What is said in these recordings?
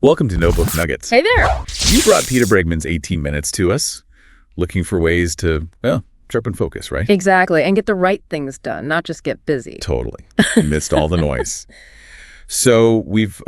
Welcome to Notebook Nuggets. Hey there. You brought Peter Bregman's 18 Minutes to us, looking for ways to, well, sharpen focus, right? Exactly. And get the right things done, not just get busy. Totally. Amidst all the noise. So we've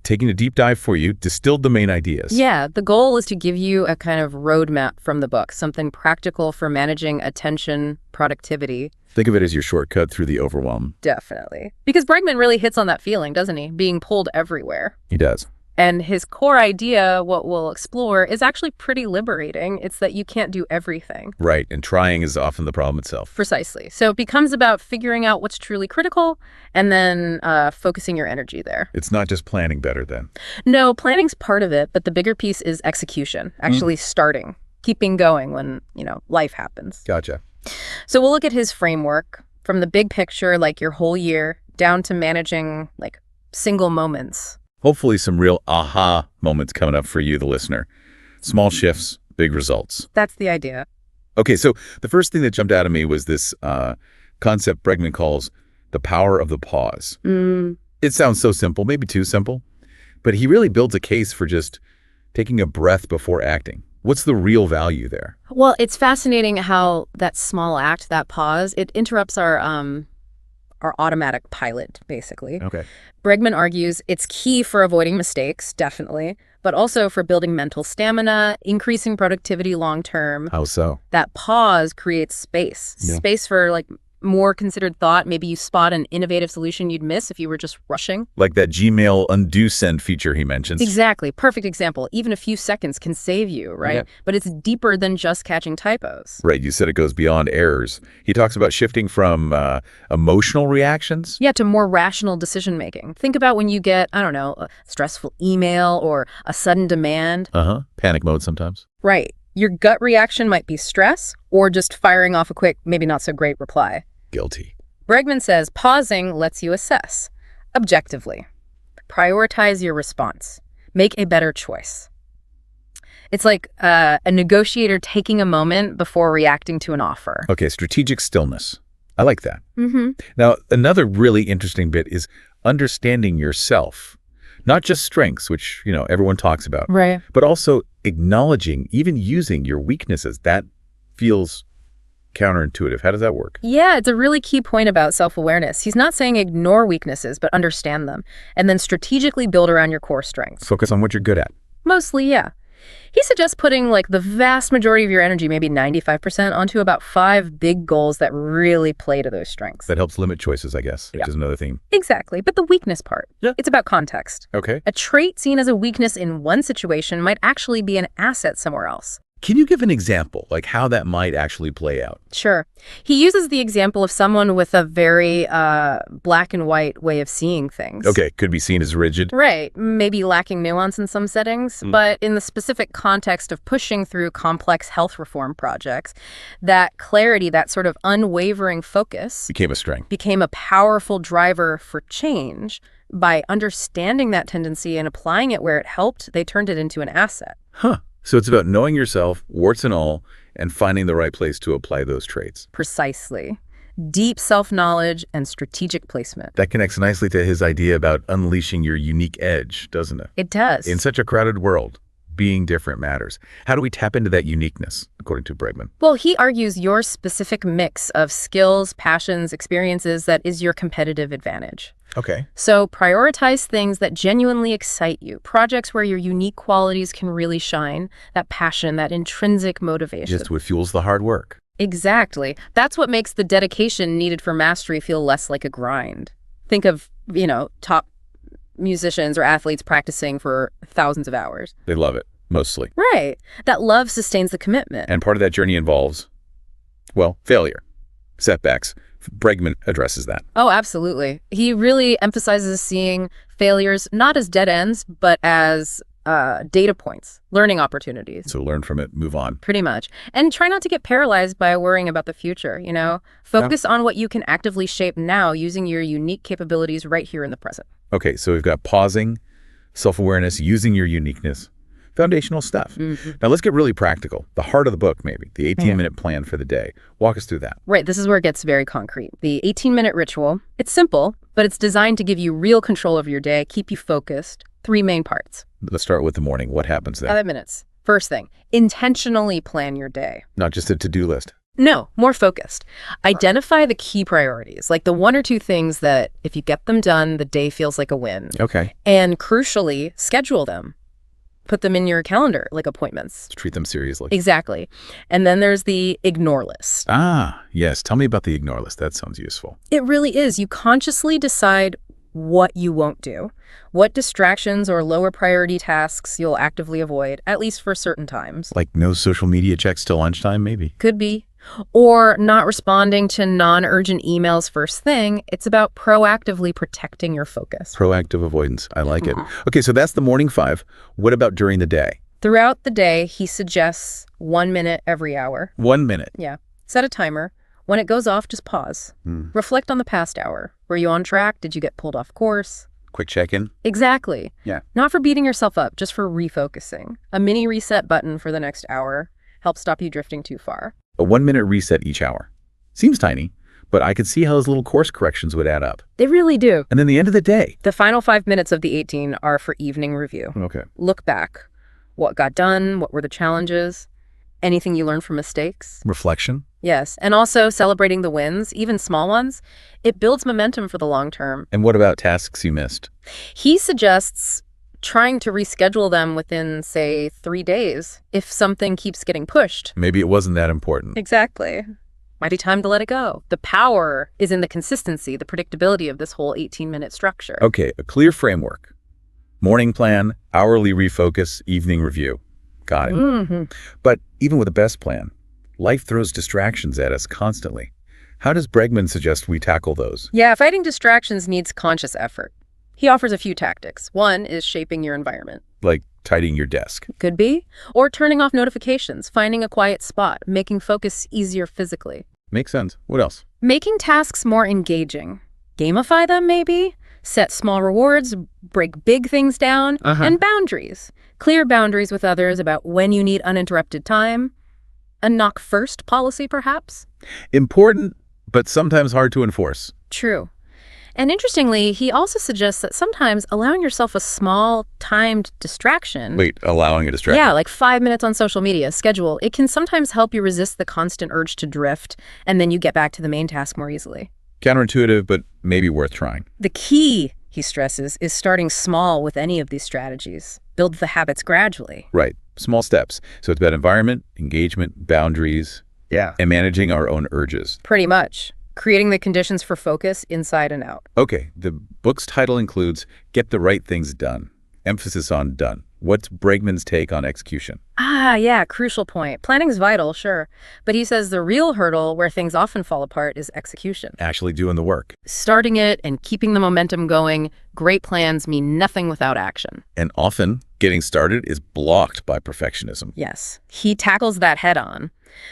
taken a deep dive for you, distilled the main ideas. Yeah, the goal is to give you a kind of roadmap from the book, something practical for managing attention, productivity. Think of it as your shortcut through the overwhelm. Definitely. Because Bregman really hits on that feeling, doesn't he? Being pulled everywhere. He does. And his core idea, what we'll explore, is actually pretty liberating. It's that you can't do everything. Right, and trying is often the problem itself. Precisely. So it becomes about figuring out what's truly critical and then focusing your energy there. It's not just planning better then. No, planning's part of it, but the bigger piece is execution, actually starting, keeping going when, life happens. Gotcha. So we'll look at his framework from the big picture, like your whole year, down to managing like single moments. Hopefully some real aha moments coming up for you, the listener. Small shifts, big results. That's the idea. Okay, so the first thing that jumped out at me was this concept Bregman calls the power of the pause. It sounds so simple, maybe too simple, but he really builds a case for just taking a breath before acting. What's the real value there? Well, it's fascinating how that small act, that pause, it interrupts our automatic pilot, basically. Okay. Bregman argues it's key for avoiding mistakes, definitely, but also for building mental stamina, increasing productivity long-term. How so? That pause creates space. Yeah. Space for more considered thought. Maybe you spot an innovative solution you'd miss if you were just rushing. Like that Gmail undo send feature he mentions. Exactly. Perfect example. Even a few seconds can save you, right? Yeah. But it's deeper than just catching typos. Right. You said it goes beyond errors. He talks about shifting from emotional reactions. Yeah, to more rational decision making. Think about when you get, a stressful email or a sudden demand. Panic mode sometimes. Right. Your gut reaction might be stress or just firing off a quick, maybe not so great reply. Guilty. Bregman says pausing lets you assess objectively. Prioritize your response. Make a better choice. It's like a negotiator taking a moment before reacting to an offer. Okay, strategic stillness. I like that. Now, another really interesting bit is understanding yourself. Not just strengths, which, everyone talks about. Right. But also acknowledging, even using your weaknesses. That feels counterintuitive. How does that work? Yeah, it's a really key point about self-awareness. He's not saying ignore weaknesses, but understand them, and then strategically build around your core strengths. Focus on what you're good at. Mostly, yeah. He suggests putting the vast majority of your energy, maybe 95%, onto about 5 big goals that really play to those strengths. That helps limit choices, I guess, which is another theme. Exactly, but the weakness part, it's about context. Okay. A trait seen as a weakness in one situation might actually be an asset somewhere else. Can you give an example, like how that might actually play out? Sure. He uses the example of someone with a very black and white way of seeing things. Okay, could be seen as rigid. Right. Maybe lacking nuance in some settings, but in the specific context of pushing through complex health reform projects, that clarity, that sort of unwavering focus Became a strength. became a powerful driver for change. By understanding that tendency and applying it where it helped, they turned it into an asset. So it's about knowing yourself, warts and all, and finding the right place to apply those traits. Precisely. Deep self-knowledge and strategic placement. That connects nicely to his idea about unleashing your unique edge, doesn't it? It does. In such a crowded world, being different matters. How do we tap into that uniqueness, according to Bregman? Well, he argues your specific mix of skills, passions, experiences that is your competitive advantage. Okay. So prioritize things that genuinely excite you, projects where your unique qualities can really shine, that passion, that intrinsic motivation. Just what fuels the hard work. Exactly. That's what makes the dedication needed for mastery feel less like a grind. Think of, top musicians or athletes practicing for thousands of hours. They love it, mostly. Right. That love sustains the commitment. And part of that journey involves, failure, setbacks. Bregman addresses that. Oh, absolutely. He really emphasizes seeing failures not as dead ends, but as data points, learning opportunities. So learn from it, move on. Pretty much. And try not to get paralyzed by worrying about the future, Focus on what you can actively shape now using your unique capabilities right here in the present. Okay, so we've got pausing, self-awareness, using your uniqueness, Foundational stuff. Now let's get really practical. The heart of the book, maybe. The 18-minute plan for the day. Walk us through that. Right, this is where it gets very concrete. The 18-minute ritual, it's simple, but it's designed to give you real control over your day, keep you focused. 3 main parts. Let's start with the morning. What happens there? 5 minutes. First thing, intentionally plan your day. Not just a to-do list. No, more focused. Identify the key priorities, like the 1 or 2 things that if you get them done, the day feels like a win. Okay. And crucially, schedule them. Put them in your calendar, like appointments. Treat them seriously. Exactly. And then there's the ignore list. Ah, yes. Tell me about the ignore list. That sounds useful. It really is. You consciously decide what you won't do, what distractions or lower priority tasks you'll actively avoid, at least for certain times. Like no social media checks till lunchtime, maybe? Could be. Or not responding to non-urgent emails first thing. It's about proactively protecting your focus. Proactive avoidance. I like it. Okay, so that's the morning 5. What about during the day? Throughout the day, he suggests 1 minute every hour. 1 minute. Yeah. Set a timer. When it goes off, just pause. Reflect on the past hour. Were you on track? Did you get pulled off course? Quick check-in. Exactly. Yeah. Not for beating yourself up, just for refocusing. A mini reset button for the next hour helps stop you drifting too far. A 1-minute reset each hour. Seems tiny, but I could see how those little course corrections would add up. They really do. And then the end of the day. The final 5 minutes of the 18 are for evening review. Okay. Look back. What got done? What were the challenges? Anything you learned from mistakes? Reflection. Yes. And also celebrating the wins, even small ones. It builds momentum for the long term. And what about tasks you missed? He suggests trying to reschedule them within, say, 3 days if something keeps getting pushed. Maybe it wasn't that important. Exactly. Might be time to let it go. The power is in the consistency, the predictability of this whole 18-minute structure. Okay, a clear framework. Morning plan, hourly refocus, evening review. Got it. But even with the best plan, life throws distractions at us constantly. How does Bregman suggest we tackle those? Yeah, fighting distractions needs conscious effort. He offers a few tactics. One is shaping your environment. Like tidying your desk. Could be. Or turning off notifications, finding a quiet spot, making focus easier physically. Makes sense. What else? Making tasks more engaging. Gamify them, maybe? Set small rewards, break big things down, and boundaries. Clear boundaries with others about when you need uninterrupted time. A knock first policy, perhaps? Important, but sometimes hard to enforce. True. And interestingly, he also suggests that sometimes allowing yourself a small, timed distraction... Wait, allowing a distraction? Yeah, like 5 minutes on social media, schedule. It can sometimes help you resist the constant urge to drift, and then you get back to the main task more easily. Counterintuitive, but maybe worth trying. The key, he stresses, is starting small with any of these strategies. Build the habits gradually. Right. Small steps. So it's about environment, engagement, boundaries, and managing our own urges. Pretty much. Creating the conditions for focus inside and out. Okay, the book's title includes Get the Right Things Done. Emphasis on done. What's Bregman's take on execution? Ah, yeah, crucial point. Planning's vital, sure. But he says the real hurdle where things often fall apart is execution. Actually doing the work. Starting it and keeping the momentum going, great plans mean nothing without action. And often, getting started is blocked by perfectionism. Yes, he tackles that head on.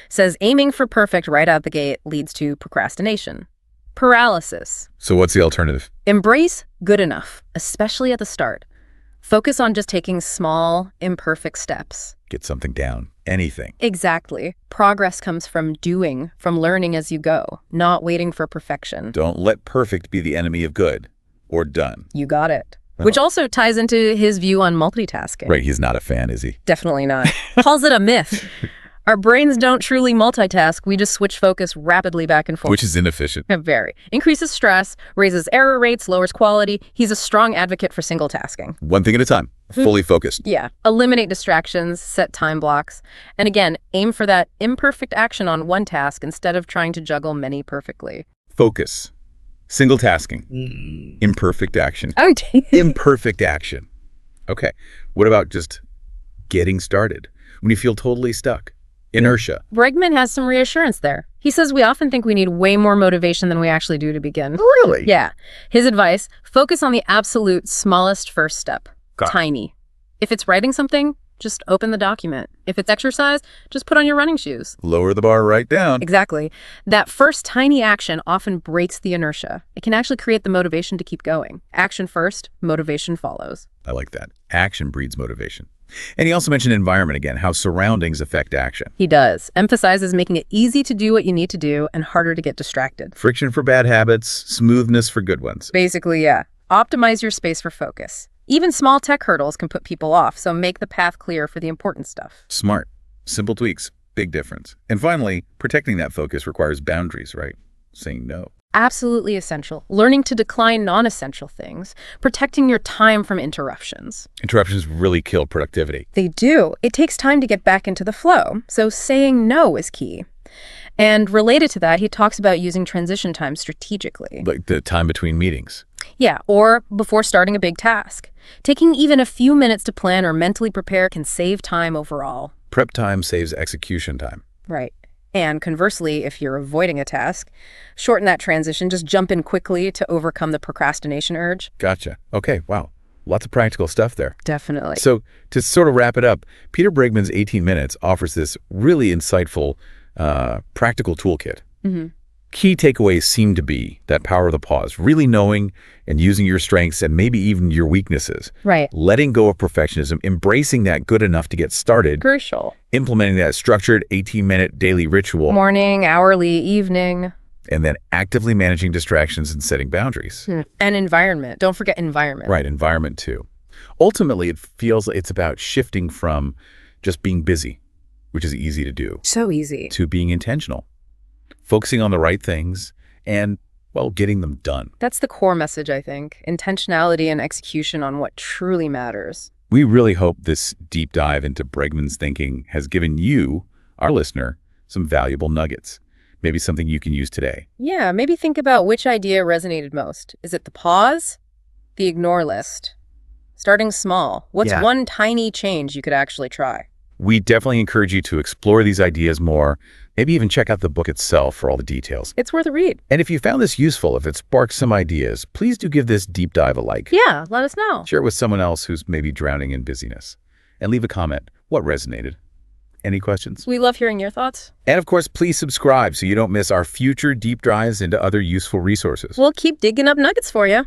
Says aiming for perfect right out the gate leads to procrastination. Paralysis. So what's the alternative? Embrace good enough, especially at the start. Focus on just taking small, imperfect steps. Get something down. Anything. Exactly. Progress comes from doing, from learning as you go, not waiting for perfection. Don't let perfect be the enemy of good or done. You got it. Which also ties into his view on multitasking. Right, he's not a fan, is he? Definitely not. Calls it a myth. Our brains don't truly multitask. We just switch focus rapidly back and forth. Which is inefficient. Very. Increases stress, raises error rates, lowers quality. He's a strong advocate for single tasking. One thing at a time. Fully focused. Yeah. Eliminate distractions, set time blocks. And again, aim for that imperfect action on one task instead of trying to juggle many perfectly. Focus. Single tasking. Imperfect action. Oh, Imperfect action. Okay. What about just getting started? When you feel totally stuck? Inertia. Bregman has some reassurance there. He says we often think we need way more motivation than we actually do to begin. Really? Yeah. His advice, focus on the absolute smallest first step. Tiny. If it's writing something, just open the document. If it's exercise, just put on your running shoes. Lower the bar right down. Exactly. That first tiny action often breaks the inertia. It can actually create the motivation to keep going. Action first, motivation follows. I like that. Action breeds motivation. And he also mentioned environment again, how surroundings affect action. He does. Emphasizes making it easy to do what you need to do and harder to get distracted. Friction for bad habits, smoothness for good ones. Basically, yeah. Optimize your space for focus. Even small tech hurdles can put people off, so make the path clear for the important stuff. Smart. Simple tweaks. Big difference. And finally, protecting that focus requires boundaries, right? Saying no. Absolutely essential. Learning to decline non-essential things. Protecting your time from interruptions. Interruptions really kill productivity. They do. It takes time to get back into the flow, so saying no is key. And related to that, he talks about using transition time strategically. Like the time between meetings. Yeah, or before starting a big task. Taking even a few minutes to plan or mentally prepare can save time overall. Prep time saves execution time. Right. And conversely, if you're avoiding a task, shorten that transition. Just jump in quickly to overcome the procrastination urge. Gotcha. Okay, wow. Lots of practical stuff there. Definitely. So to sort of wrap it up, Peter Bregman's 18 Minutes offers this really insightful, practical toolkit. Key takeaways seem to be that power of the pause, really knowing and using your strengths and maybe even your weaknesses. Right. Letting go of perfectionism, embracing that good enough to get started. Crucial. Implementing that structured 18-minute daily ritual. Morning, hourly, evening. And then actively managing distractions and setting boundaries. And environment. Don't forget environment. Right, environment too. Ultimately, it feels like it's about shifting from just being busy, which is easy to do, So easy. to being intentional, focusing on the right things and, well, getting them done. That's the core message, I think. Intentionality and execution on what truly matters. We really hope this deep dive into Bregman's thinking has given you, our listener, some valuable nuggets. Maybe something you can use today. Yeah, maybe think about which idea resonated most. Is it the pause? The ignore list? Starting small. What's one tiny change you could actually try? We definitely encourage you to explore these ideas more, maybe even check out the book itself for all the details. It's worth a read. And if you found this useful, if it sparked some ideas, please do give this deep dive a like. Yeah, let us know. Share it with someone else who's maybe drowning in busyness. And leave a comment. What resonated? Any questions? We love hearing your thoughts. And of course, please subscribe so you don't miss our future deep dives into other useful resources. We'll keep digging up nuggets for you.